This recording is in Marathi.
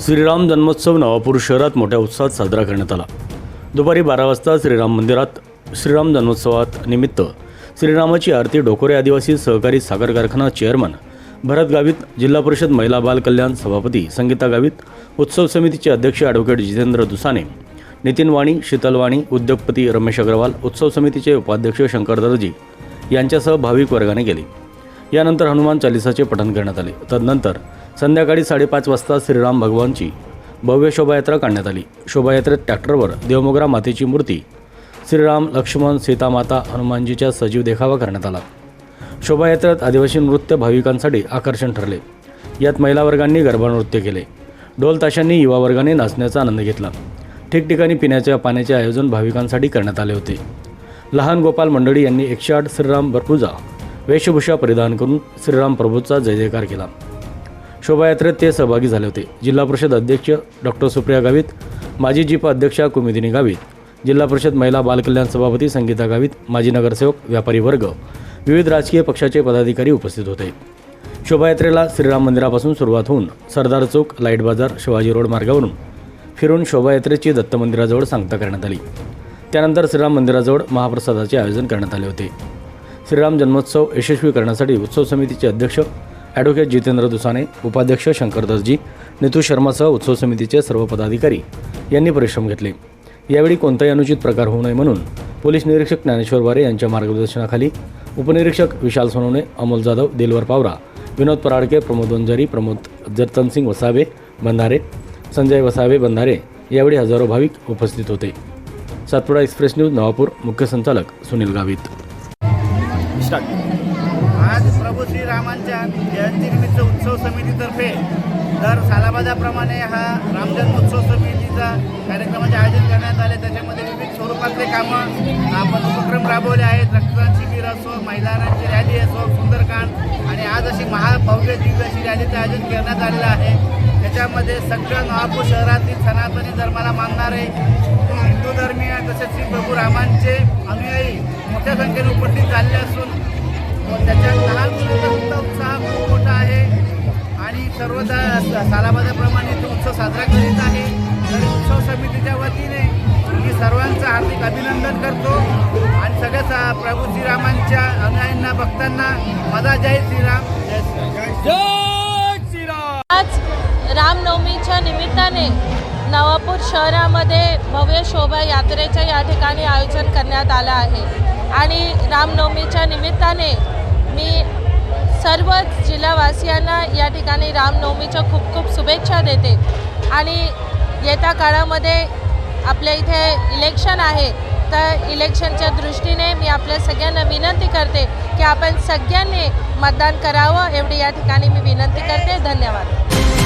श्रीराम जन्मोत्सव नवापूर शहरात मोठ्या उत्साहात साजरा करण्यात आला। दुपारी 12 वाजता श्रीराम मंदिरात श्रीराम जन्मोत्सवात निमित्त श्रीरामाची आरती डोकोरे आदिवासी सहकारी साखर कारखाना चेअरमन भरत गावित, जिल्हा परिषद महिला बाल कल्याण सभापती संगीता गावित, उत्सव समितीचे अध्यक्ष ॲडव्होकेट जितेंद्र दुसाने, नितीन वाणी, शीतल वाणी, उद्योगपती रमेश अग्रवाल, उत्सव समितीचे उपाध्यक्ष शंकर दर्जी यांच्यासह भाविक वर्गाने केली। यानंतर हनुमान चालिसाचे पठण करण्यात आले। तदनंतर संध्याकाळी 5:30 वाजता श्रीराम भगवानची भव्य शोभायात्रा काढण्यात आली। शोभायात्रेत ट्रॅक्टरवर देवमोगरा मातेची मूर्ती, श्रीराम, लक्ष्मण, सीता माता, हनुमानजीचा सजीव देखावा करण्यात आला। शोभायात्रेत आदिवासी नृत्य भाविकांसाठी आकर्षण ठरले। यात महिला वर्गांनी गरबा नृत्य केले। ढोल ताशांनी युवा वर्गाने नाचण्याचा आनंद घेतला। ठिकठिकाणी पिण्याच्या पाण्याचे आयोजन भाविकांसाठी करण्यात आले होते। लहान गोपाल मंडळी यांनी 108 श्रीराम प्रभूचा वेशभूषा परिधान करून श्रीराम प्रभूचा जय जयकार केला। शोभायात्रेत ते सहभागी झाले होते। जिल्हा परिषद अध्यक्ष डॉक्टर सुप्रिया गावित, माजी जिपा अध्यक्षा कुमुदिनी गावित, जिल्हा परिषद महिला बाल कल्याण सभापती संगीता गावित, माजी नगरसेवक, व्यापारी वर्ग, विविध राजकीय पक्षाचे पदाधिकारी उपस्थित होते। शोभायात्रेला श्रीराम मंदिरापासून सुरुवात होऊन सरदार चौक, लाईट बाजार, शिवाजी रोड मार्गावरून फिरून शोभायात्रेची दत्त मंदिराजवळ सांगता करण्यात आली। त्यानंतर श्रीराम मंदिराजवळ महाप्रसादाचे आयोजन करण्यात आले होते। श्रीराम जन्मोत्सव यशस्वी करण्यासाठी उत्सव समितीचे अध्यक्ष ॲडव्होकेट जितेंद्र दुसाने, उपाध्यक्ष शंकर दर्जी, नितू शर्मासह उत्सव समितीचे सर्व पदाधिकारी यांनी परिश्रम घेतले। यावेळी कोणताही अनुचित प्रकार होऊ नये म्हणून पोलीस निरीक्षक ज्ञानेश्वर वारे यांच्या मार्गदर्शनाखाली उपनिरीक्षक विशाल सोनवणे, अमोल जाधव, दिलवर पावरा, विनोद पराडके, प्रमोद वंजारी, प्रमोद जतनसिंग वसावे बंधारे, संजय वसावे बंधारे यावेळी हजारो भाविक उपस्थित होते। सातपुडा एक्सप्रेस न्यूज नवापूर, मुख्य संचालक सुनील गावित। आज प्रभू श्रीरामांच्या जयंतीनिमित्त उत्सव समितीतर्फे दर सालाबादाप्रमाणे हा रामजन्मोत्सव समितीचा कार्यक्रमाचे आयोजन करण्यात आले। त्याच्यामध्ये विविध स्वरूपातले कामं आपण उपक्रम राबवले आहेत। रक्तदान शिबिर असो, महिलांची रॅली असो, सुंदरकांड आणि आज अशी महाभव्य दिव्य अशी रॅलीचं आयोजन करण्यात आलेलं आहे। त्याच्यामध्ये सगळं नवापूर शहरातील सनातनी धर्माला मानणारे हिंदू धर्मीय तसेच श्री प्रभू रामांचे अनुयायी मोठ्या संख्येने उपस्थित झालेले असून त्याच्यात लहान मुलांचा उत्साह खूप मोठा आहे आणि सर्वदा सालाबादाप्रमाणे तो उत्सव साजरा करीत आहे। तरी उत्सव समितीच्या वतीने मी सर्वांचं हार्दिक अभिनंदन करतो आणि सगळ्या प्रभू श्रीरामांच्या अनुयायींना भक्तांना माझा जय श्रीराम, जय श्रीराम, जय श्रीराम। आज रामनवमीच्या निमित्ताने नवापूर शहरामध्ये भव्य शोभायात्रेचं या ठिकाणी आयोजन करण्यात आलं आहे आणि रामनवमीच्या निमित्ताने मी सर्व जिल्हावासियांना या ठिकाणी रामनवमीच्या खूप खूप शुभेच्छा देते। आणि येत्या काळामध्ये आपल्या इथे इलेक्शन आहे, तर इलेक्शनच्या दृष्टीने मी आपल्या सगळ्यांना विनंती करते की आपण सगळ्यांनी मतदान करावं, एवढी या ठिकाणी मी विनंती करते। धन्यवाद।